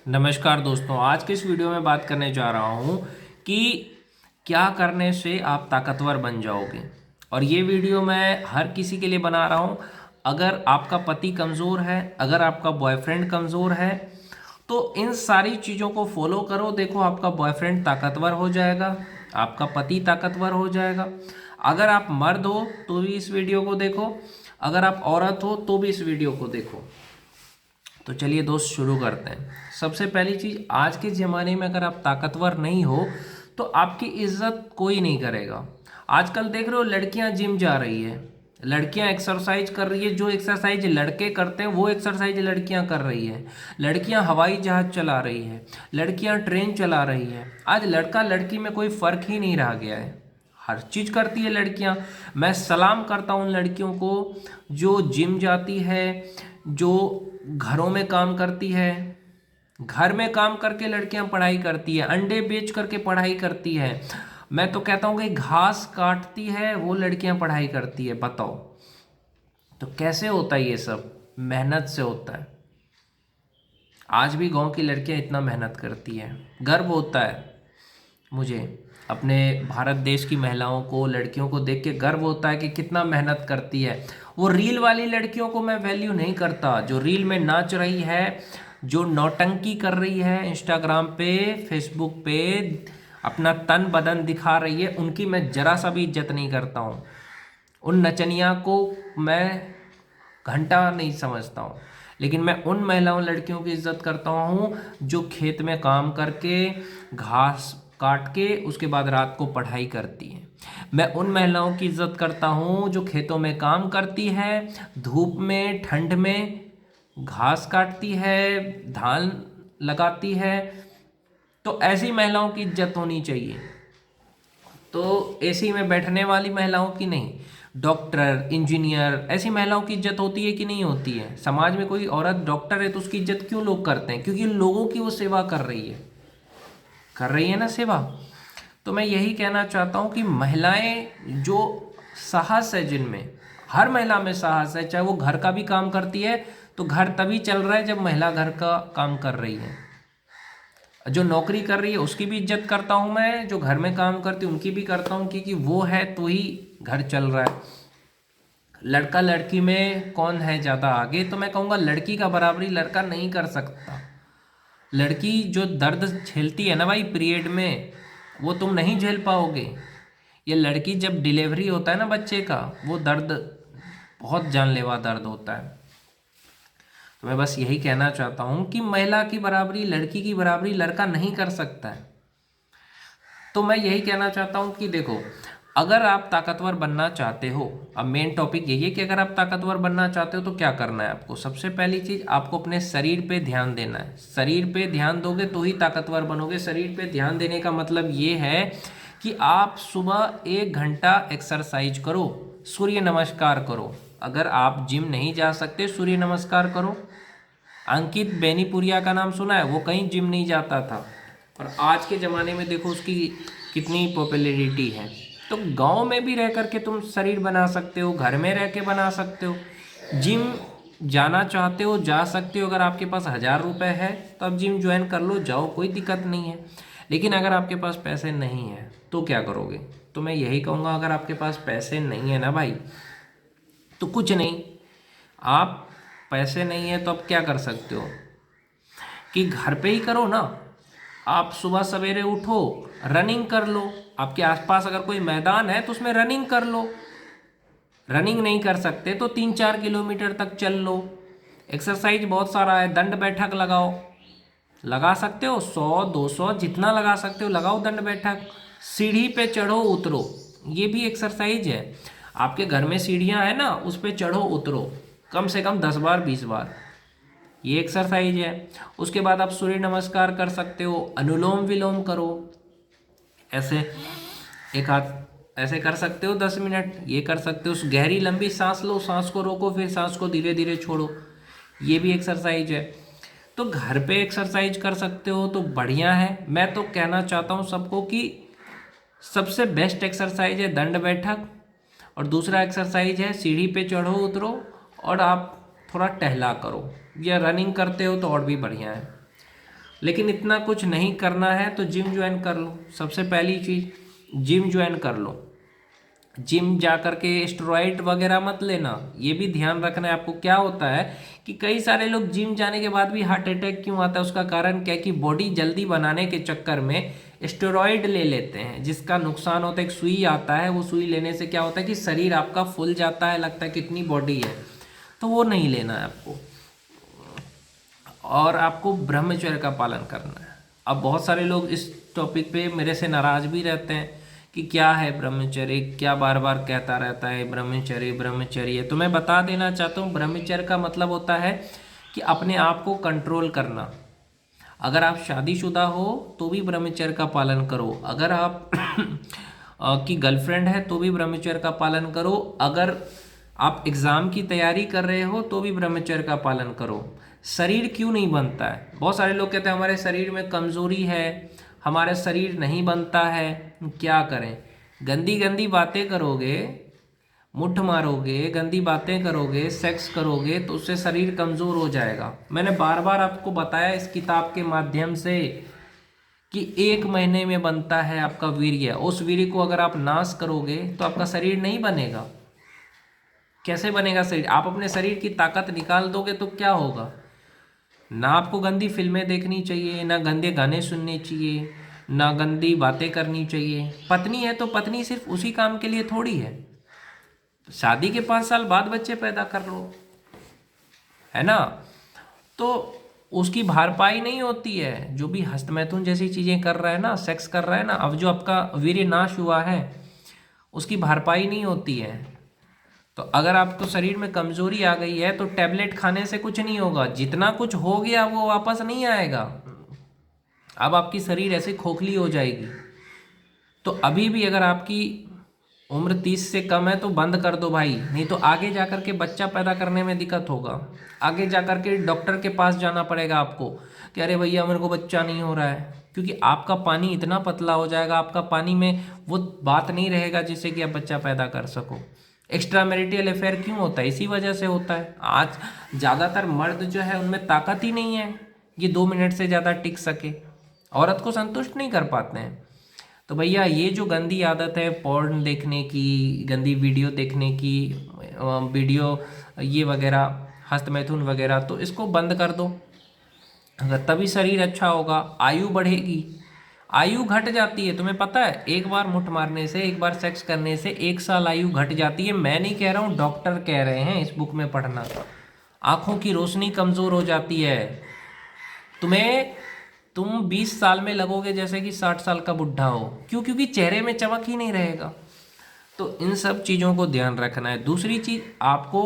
नमस्कार दोस्तों, आज के इस वीडियो में बात करने जा रहा हूँ कि क्या करने से आप ताकतवर बन जाओगे। और ये वीडियो मैं हर किसी के लिए बना रहा हूँ। अगर आपका पति कमज़ोर है, अगर आपका बॉयफ्रेंड कमज़ोर है, तो इन सारी चीज़ों को फॉलो करो। देखो, आपका बॉयफ्रेंड ताकतवर हो जाएगा, आपका पति ताकतवर हो जाएगा। अगर आप मर्द हो तो भी इस वीडियो को देखो, अगर आप औरत हो तो भी इस वीडियो को देखो। तो चलिए दोस्त, शुरू करते हैं। सबसे पहली चीज़, आज के ज़माने में अगर आप ताकतवर नहीं हो तो आपकी इज्जत कोई नहीं करेगा। आजकल देख रहे हो, लड़कियां जिम जा रही है, लड़कियां एक्सरसाइज कर रही है। जो एक्सरसाइज लड़के करते हैं वो एक्सरसाइज लड़कियां कर रही है। लड़कियां हवाई जहाज चला रही है, लड़कियां ट्रेन चला रही है। आज लड़का लड़की में कोई फ़र्क ही नहीं रह गया है, हर चीज़ करती है लड़कियां। मैं सलाम करता हूँ उन लड़कियों को जो जिम जाती है, जो घरों में काम करती है। घर में काम करके लड़कियां पढ़ाई करती है, अंडे बेच करके पढ़ाई करती है। मैं तो कहता हूँ कि घास काटती है वो लड़कियां पढ़ाई करती है। बताओ, तो कैसे होता है ये सब? मेहनत से होता है। आज भी गांव की लड़कियां इतना मेहनत करती हैं। गर्व होता है मुझे अपने भारत देश की महिलाओं को, लड़कियों को देख के गर्व होता है कि कितना मेहनत करती है। वो रील वाली लड़कियों को मैं वैल्यू नहीं करता, जो रील में नाच रही है, जो नौटंकी कर रही है, इंस्टाग्राम पे, फेसबुक पे अपना तन बदन दिखा रही है, उनकी मैं जरा सा भी इज्जत नहीं करता हूँ। उन नचनिया को मैं घंटा नहीं समझता हूँ। लेकिन मैं उन महिलाओं, लड़कियों की इज्जत करता हूँ जो खेत में काम करके, घास काट के, उसके बाद रात को पढ़ाई करती हैं। मैं उन महिलाओं की इज्जत करता हूँ जो खेतों में काम करती है, धूप में, ठंड में घास काटती है, धान लगाती है। तो ऐसी महिलाओं की इज्जत होनी चाहिए। तो एसी में बैठने वाली महिलाओं की नहीं। डॉक्टर, इंजीनियर, ऐसी महिलाओं की इज्जत होती है कि नहीं होती है? समाज में कोई औरत डॉक्टर है तो उसकी इज्जत क्यों लोग करते हैं? क्योंकि लोगों की वो सेवा कर रही है ना सेवा। तो मैं यही कहना चाहता हूँ कि महिलाएं जो साहस है, जिनमें, हर महिला में साहस है, चाहे वो घर का भी काम करती है तो घर तभी चल रहा है जब महिला घर का काम कर रही है। जो नौकरी कर रही है उसकी भी इज्जत करता हूँ मैं, जो घर में काम करती है उनकी भी करता हूँ, क्योंकि वो है तो ही घर चल रहा है। लड़का लड़की में कौन है ज़्यादा आगे? तो मैं कहूँगा लड़की का बराबरी लड़का नहीं कर सकता। लड़की जो दर्द झेलती है ना भाई पीरियड में, वो तुम नहीं झेल पाओगे। ये लड़की जब डिलीवरी होता है ना बच्चे का, वो दर्द बहुत जानलेवा दर्द होता है। तो मैं बस यही कहना चाहता हूँ कि महिला की बराबरी, लड़की की बराबरी लड़का नहीं कर सकता है। तो मैं यही कहना चाहता हूँ कि देखो, अगर आप ताकतवर बनना चाहते हो, अब मेन टॉपिक यही है कि अगर आप ताकतवर बनना चाहते हो तो क्या करना है आपको। सबसे पहली चीज़, आपको अपने शरीर पे ध्यान देना है। शरीर पे ध्यान दोगे तो ही ताकतवर बनोगे। शरीर पे ध्यान देने का मतलब ये है कि आप सुबह 1 घंटा एक्सरसाइज करो, सूर्य नमस्कार करो। अगर आप जिम नहीं जा सकते, सूर्य नमस्कार करो। अंकित बेनीपुरिया का नाम सुना है? वो कहीं जिम नहीं जाता था और आज के ज़माने में देखो उसकी कितनी पॉपुलैरिटी है। तो गांव में भी रह करके तुम शरीर बना सकते हो, घर में रह के बना सकते हो। जिम जाना चाहते हो जा सकते हो। अगर आपके पास 1,000 रुपये है तो आप जिम ज्वाइन कर लो, जाओ, कोई दिक्कत नहीं है। लेकिन अगर आपके पास पैसे नहीं है तो क्या करोगे? तो मैं यही कहूँगा, अगर आपके पास पैसे नहीं है ना भाई, तो कुछ नहीं। आप पैसे नहीं है तो आप क्या कर सकते हो कि घर पे ही करो ना। आप सुबह सवेरे उठो, रनिंग कर लो। आपके आसपास अगर कोई मैदान है तो उसमें रनिंग कर लो। रनिंग नहीं कर सकते तो 3-4 किलोमीटर तक चल लो। एक्सरसाइज बहुत सारा है, दंड बैठक लगाओ। लगा सकते हो 100-200 जितना लगा सकते हो लगाओ दंड बैठक। सीढ़ी पे चढ़ो उतरो, ये भी एक्सरसाइज है। आपके घर में सीढ़ियाँ हैं ना, उस पे चढ़ो उतरो कम से कम 10 बार 20 बार, ये एक्सरसाइज है। उसके बाद आप सूर्य नमस्कार कर सकते हो, अनुलोम विलोम करो। ऐसे एक हाथ ऐसे कर सकते हो 10 मिनट, ये कर सकते हो। गहरी लंबी सांस लो, सांस को रोको, फिर सांस को धीरे धीरे छोड़ो, ये भी एक्सरसाइज है। तो घर पे एक्सरसाइज कर सकते हो तो बढ़िया है। मैं तो कहना चाहता हूँ सबको कि सबसे बेस्ट एक्सरसाइज है दंड बैठक, और दूसरा एक्सरसाइज है सीढ़ी पे चढ़ो उतरो, और आप थोड़ा टहला करो या रनिंग करते हो तो और भी बढ़िया है। लेकिन इतना कुछ नहीं करना है तो जिम ज्वाइन कर लो। सबसे पहली चीज़ जिम ज्वाइन कर लो। जिम जा कर के स्टेरॉइड वगैरह मत लेना, ये भी ध्यान रखना है आपको। क्या होता है कि कई सारे लोग जिम जाने के बाद भी हार्ट अटैक क्यों आता है, उसका कारण क्या है कि बॉडी जल्दी बनाने के चक्कर में स्टेरॉइड ले लेते हैं, जिसका नुकसान होता है। एक सुई आता है, वो सुई लेने से क्या होता है कि शरीर आपका फूल जाता है, लगता है कितनी बॉडी है, तो वो नहीं लेना है आपको। और आपको ब्रह्मचर्य का पालन करना है। अब बहुत सारे लोग इस टॉपिक पे मेरे से नाराज भी रहते हैं कि क्या है ब्रह्मचर्य, क्या बार बार कहता रहता है ब्रह्मचर्य ब्रह्मचर्य। तो मैं बता देना चाहता हूँ, ब्रह्मचर्य का मतलब होता है कि अपने आप को कंट्रोल करना। अगर आप शादीशुदा हो तो भी ब्रह्मचर्य का पालन करो, अगर आप की गर्लफ्रेंड है तो भी ब्रह्मचर्य का पालन करो, अगर आप एग्ज़ाम की तैयारी कर रहे हो तो भी ब्रह्मचर्य का पालन करो। शरीर क्यों नहीं बनता है? बहुत सारे लोग कहते हैं हमारे शरीर में कमज़ोरी है, हमारा शरीर नहीं बनता है। क्या करें? गंदी गंदी बातें करोगे, मुठ मारोगे, गंदी बातें करोगे, सेक्स करोगे तो उससे शरीर कमज़ोर हो जाएगा। मैंने बार बार आपको बताया इस किताब के माध्यम से कि 1 महीने में बनता है आपका वीर्य। उस वीर्य को अगर आप नाश करोगे तो आपका शरीर नहीं बनेगा। कैसे बनेगा शरीर? आप अपने शरीर की ताकत निकाल दोगे तो क्या होगा? ना आपको गंदी फिल्में देखनी चाहिए, ना गंदे गाने सुनने चाहिए, ना गंदी बातें करनी चाहिए। पत्नी है तो पत्नी सिर्फ उसी काम के लिए थोड़ी है। शादी के 5 साल बाद बच्चे पैदा कर लो, है ना? तो उसकी भारपाई नहीं होती है। जो भी हस्तमैथुन जैसी चीज़ें कर रहा है ना, सेक्स कर रहा है ना, अब जो आपका वीर्य नाश हुआ है उसकी भारपाई नहीं होती है। तो अगर आपको शरीर में कमजोरी आ गई है तो टैबलेट खाने से कुछ नहीं होगा, जितना कुछ हो गया वो वापस नहीं आएगा। अब आपकी शरीर ऐसे खोखली हो जाएगी। तो अभी भी अगर आपकी उम्र 30 से कम है तो बंद कर दो भाई, नहीं तो आगे जा कर के बच्चा पैदा करने में दिक्कत होगा। आगे जा कर के डॉक्टर के पास जाना पड़ेगा आपको कि अरे भैया मेरे को बच्चा नहीं हो रहा है, क्योंकि आपका पानी इतना पतला हो जाएगा, आपका पानी में वो बात नहीं रहेगा जिससे कि आप बच्चा पैदा कर सको। एक्स्ट्रा मैरिटल अफेयर क्यों होता है? इसी वजह से होता है। आज ज़्यादातर मर्द जो है उनमें ताकत ही नहीं है ये 2 मिनट से ज़्यादा टिक सके, औरत को संतुष्ट नहीं कर पाते हैं। तो भैया ये जो गंदी आदत है पॉर्न देखने की, गंदी वीडियो देखने की, वीडियो ये वगैरह, हस्तमैथुन वगैरह, तो इसको बंद कर दो। अगर तभी शरीर अच्छा होगा, आयु बढ़ेगी। आयु घट जाती है, तुम्हें पता है? एक बार मुठ मारने से, एक बार सेक्स करने से 1 साल आयु घट जाती है। मैं नहीं कह रहा हूँ, डॉक्टर कह रहे हैं, इस बुक में पढ़ना। आँखों की रोशनी कमज़ोर हो जाती है। तुम 20 साल में लगोगे जैसे कि 60 साल का बुढ़ा हो। क्यों? क्योंकि चेहरे में चमक ही नहीं रहेगा। तो इन सब चीज़ों को ध्यान रखना है। दूसरी चीज़, आपको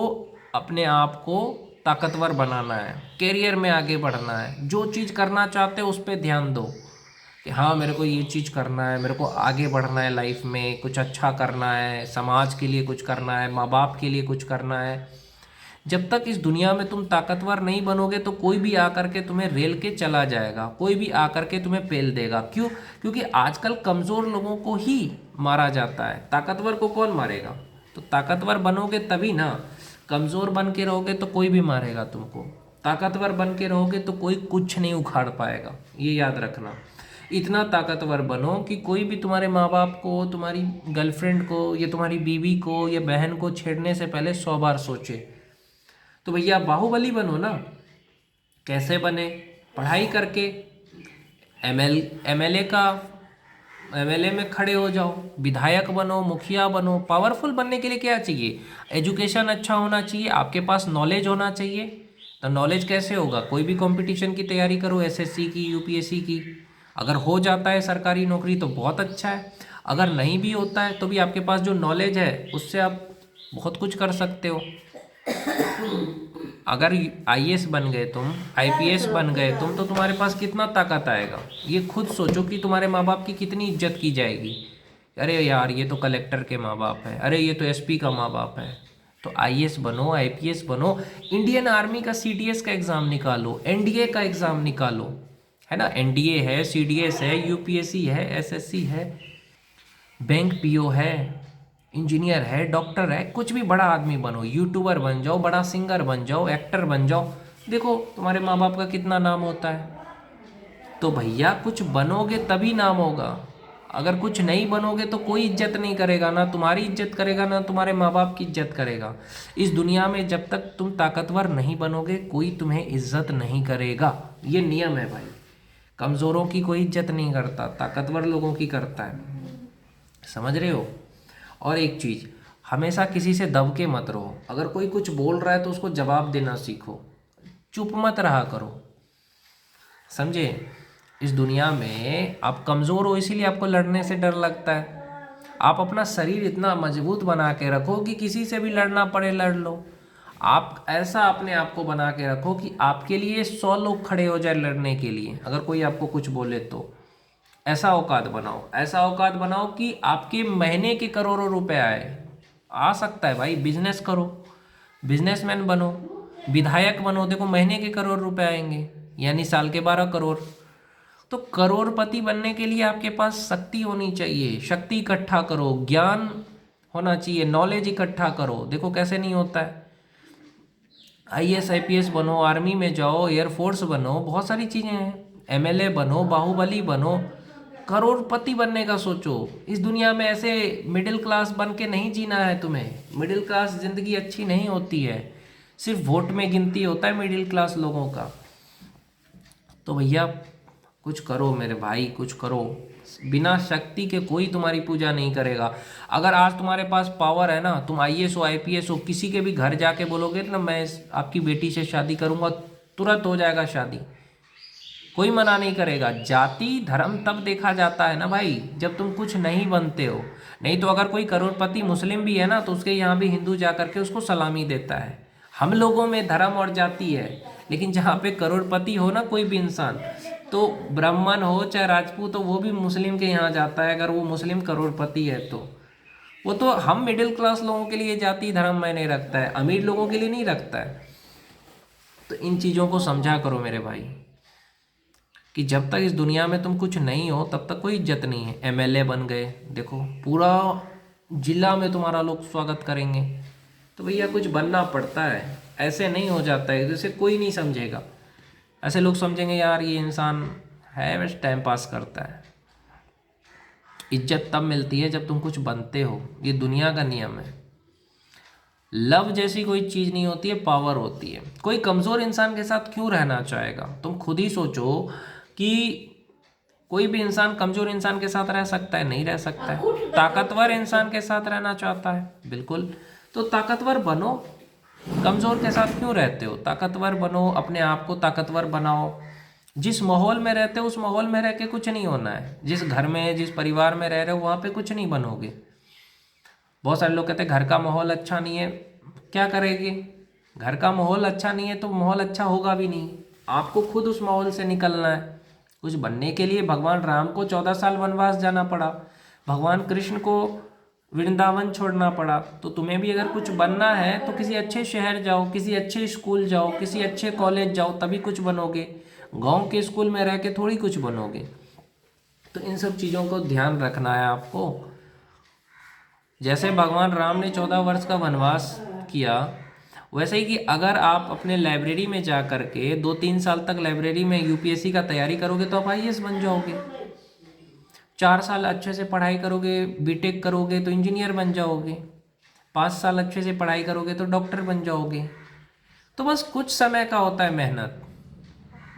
अपने आप को ताकतवर बनाना है, कैरियर में आगे बढ़ना है। जो चीज़ करना चाहते हो उस पर ध्यान दो कि हाँ मेरे को ये चीज़ करना है, मेरे को आगे बढ़ना है, लाइफ में कुछ अच्छा करना है, समाज के लिए कुछ करना है, माँ बाप के लिए कुछ करना है। जब तक इस दुनिया में तुम ताकतवर नहीं बनोगे तो कोई भी आकर के तुम्हें रेल के चला जाएगा, कोई भी आकर के तुम्हें पेल देगा। क्यों? क्योंकि आजकल कमज़ोर लोगों को ही मारा जाता है, ताकतवर को कौन मारेगा? तो ताकतवर बनोगे तभी ना। कमज़ोर बन के रहोगे तो कोई भी मारेगा तुमको, ताकतवर बन के रहोगे तो कोई कुछ नहीं उखाड़ पाएगा, ये याद रखना। इतना ताकतवर बनो कि कोई भी तुम्हारे माँ बाप को, तुम्हारी गर्लफ्रेंड को, या तुम्हारी बीवी को या बहन को छेड़ने से पहले 100 बार सोचे। तो भैया बाहुबली बनो ना। कैसे बने? पढ़ाई करके, एमएलए में खड़े हो जाओ, विधायक बनो, मुखिया बनो। पावरफुल बनने के लिए क्या चाहिए? एजुकेशन अच्छा होना चाहिए, आपके पास नॉलेज होना चाहिए। तो नॉलेज कैसे होगा? कोई भी कंपटीशन की तैयारी करो, एसएससी की, यूपीएससी की। अगर हो जाता है सरकारी नौकरी तो बहुत अच्छा है, अगर नहीं भी होता है तो भी आपके पास जो नॉलेज है उससे आप बहुत कुछ कर सकते हो। अगर आईएएस बन गए तुम, आईपीएस बन गए तुम, तो तुम्हारे पास कितना ताकत आएगा? ये खुद सोचो कि तुम्हारे माँ बाप की कितनी इज्जत की जाएगी। अरे यार ये तो कलेक्टर के माँ बाप है, अरे ये तो एसपी का माँ बाप है। तो आईएएस बनो, आईपीएस बनो, इंडियन आर्मी का सीडीएस का एग्ज़ाम निकालो, एनडीए का एग्ज़ाम निकालो, है ना? एनडीए है, सीडीएस है, यूपीएससी है, एसएससी है, बैंक पीओ है, इंजीनियर है, डॉक्टर है। कुछ भी बड़ा आदमी बनो, यूट्यूबर बन जाओ, बड़ा सिंगर बन जाओ, एक्टर बन जाओ। देखो तुम्हारे माँ बाप का कितना नाम होता है। तो भैया कुछ बनोगे तभी नाम होगा। अगर कुछ नहीं बनोगे तो कोई इज्जत नहीं करेगा, ना तुम्हारी इज्जत करेगा ना तुम्हारे माँ बाप की इज्जत करेगा। इस दुनिया में जब तक तुम ताकतवर नहीं बनोगे कोई तुम्हें इज्जत नहीं करेगा, ये नियम है भाई। कमज़ोरों की कोई इज्जत नहीं करता, ताकतवर लोगों की करता है, समझ रहे हो। और एक चीज़, हमेशा किसी से दब के मत रहो। अगर कोई कुछ बोल रहा है तो उसको जवाब देना सीखो, चुप मत रहा करो, समझे। इस दुनिया में आप कमज़ोर हो इसीलिए आपको लड़ने से डर लगता है। आप अपना शरीर इतना मजबूत बना के रखो कि किसी से भी लड़ना पड़े लड़ लो। आप ऐसा अपने आप को बना के रखो कि आपके लिए 100 लोग खड़े हो जाए लड़ने के लिए, अगर कोई आपको कुछ बोले तो। ऐसा औकात बनाओ, ऐसा औकात बनाओ कि आपके महीने के करोड़ों रुपए आए। आ सकता है भाई, बिजनेस करो, बिजनेसमैन बनो, विधायक बनो, देखो महीने के करोड़ रुपए आएंगे, यानी साल के 12 करोड़। तो करोड़पति बनने के लिए आपके पास शक्ति होनी चाहिए, शक्ति इकट्ठा करो, ज्ञान होना चाहिए, नॉलेज इकट्ठा करो। देखो कैसे नहीं होता है, IAS IPS बनो, आर्मी में जाओ, एयरफोर्स बनो, बहुत सारी चीज़ें हैं, MLA बनो, बाहुबली बनो, करोड़पति बनने का सोचो। इस दुनिया में ऐसे मिडिल क्लास बन के नहीं जीना है तुम्हें। मिडिल क्लास ज़िंदगी अच्छी नहीं होती है, सिर्फ वोट में गिनती होता है मिडिल क्लास लोगों का। तो भैया कुछ करो मेरे भाई, कुछ करो। बिना शक्ति के कोई तुम्हारी पूजा नहीं करेगा। अगर आज तुम्हारे पास पावर है ना, तुम IAS हो IPS हो, किसी के भी घर जाके बोलोगे ना मैं आपकी बेटी से शादी करूँगा, तुरंत हो जाएगा शादी, कोई मना नहीं करेगा। जाति धर्म तब देखा जाता है ना भाई जब तुम कुछ नहीं बनते हो। नहीं तो अगर कोई करोड़पति मुस्लिम भी है ना तो उसके यहाँ भी हिंदू जा करके उसको सलामी देता है। हम लोगों में धर्म और जाति है, लेकिन जहाँ पे करोड़पति हो ना कोई भी इंसान, तो ब्राह्मण हो चाहे राजपूत हो, वो भी मुस्लिम के यहाँ जाता है अगर वो मुस्लिम करोड़पति है तो। वो तो हम मिडिल क्लास लोगों के लिए जाति धर्म मायने रखता है, अमीर लोगों के लिए नहीं रखता है। तो इन चीज़ों को समझा करो मेरे भाई कि जब तक इस दुनिया में तुम कुछ नहीं हो तब तक कोई इज्जत नहीं है। MLA बन गए, देखो पूरा जिला में तुम्हारा लोग स्वागत करेंगे। तो भैया कुछ बनना पड़ता है, ऐसे नहीं हो जाता है, जैसे कोई नहीं समझेगा। ऐसे लोग समझेंगे यार ये इंसान है बस टाइम पास करता है। इज्जत तब मिलती है जब तुम कुछ बनते हो, ये दुनिया का नियम है। लव जैसी कोई चीज़ नहीं होती है, पावर होती है। कोई कमज़ोर इंसान के साथ क्यों रहना चाहेगा, तुम खुद ही सोचो कि कोई भी इंसान कमज़ोर इंसान के साथ रह सकता है? नहीं रह सकता है। ताकतवर इंसान के साथ रहना चाहता है, बिल्कुल। तो ताकतवर बनो, कमज़ोर के साथ क्यों रहते हो? ताकतवर बनो, अपने आप को ताकतवर बनाओ। जिस माहौल में रहते हो उस माहौल में रह के कुछ नहीं होना है। जिस घर में जिस परिवार में रह रहे हो वहाँ पे कुछ नहीं बनोगे। बहुत सारे लोग कहते हैं घर का माहौल अच्छा नहीं है, क्या करेंगे? घर का माहौल अच्छा नहीं है तो माहौल अच्छा होगा भी नहीं। आपको खुद उस माहौल से निकलना है। कुछ बनने के लिए भगवान राम को 14 साल वनवास जाना पड़ा, भगवान कृष्ण को वृंदावन छोड़ना पड़ा। तो तुम्हें भी अगर कुछ बनना है तो किसी अच्छे शहर जाओ, किसी अच्छे स्कूल जाओ, किसी अच्छे कॉलेज जाओ, तभी कुछ बनोगे। गांव के स्कूल में रह के थोड़ी कुछ बनोगे। तो इन सब चीज़ों को ध्यान रखना है आपको। जैसे भगवान राम ने 14 वर्ष का वनवास किया, वैसे ही कि अगर आप अपने लाइब्रेरी में जा कर के 2-3 साल तक लाइब्रेरी में UPSC का तैयारी करोगे तो आप IAS बन जाओगे। 4 साल अच्छे से पढ़ाई करोगे, BTech करोगे तो इंजीनियर बन जाओगे। 5 साल अच्छे से पढ़ाई करोगे तो डॉक्टर बन जाओगे। तो बस कुछ समय का होता है मेहनत।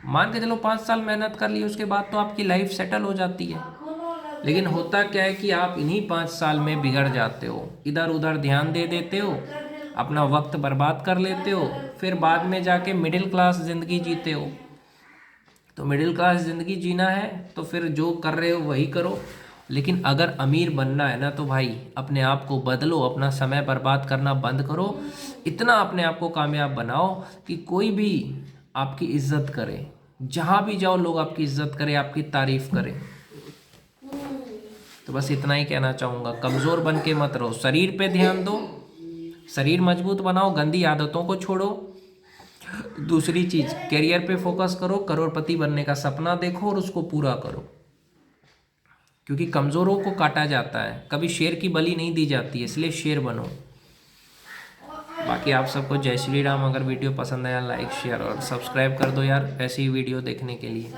मान के चलो 5 साल मेहनत कर ली, उसके बाद तो आपकी लाइफ सेटल हो जाती है। लेकिन होता क्या है कि आप इन्हीं 5 साल में बिगड़ जाते हो, इधर उधर ध्यान दे देते हो, अपना वक्त बर्बाद कर लेते हो, फिर बाद में जाके मिडिल क्लास ज़िंदगी जीते हो। तो मिडिल क्लास ज़िंदगी जीना है तो फिर जो कर रहे हो वही करो। लेकिन अगर अमीर बनना है ना तो भाई अपने आप को बदलो, अपना समय बर्बाद करना बंद करो। इतना अपने आप को कामयाब बनाओ कि कोई भी आपकी इज्जत करे, जहाँ भी जाओ लोग आपकी इज्जत करें, आपकी तारीफ़ करें। तो बस इतना ही कहना चाहूँगा, कमज़ोर बन के मत रहो, शरीर पे ध्यान दो, शरीर मजबूत बनाओ, गंदी आदतों को छोड़ो। दूसरी चीज़, करियर पे फोकस करो, करोड़पति बनने का सपना देखो और उसको पूरा करो। क्योंकि कमज़ोरों को काटा जाता है, कभी शेर की बलि नहीं दी जाती है, इसलिए शेर बनो। बाकी आप सबको जय श्री राम। अगर वीडियो पसंद आया लाइक शेयर और सब्सक्राइब कर दो यार, ऐसी वीडियो देखने के लिए।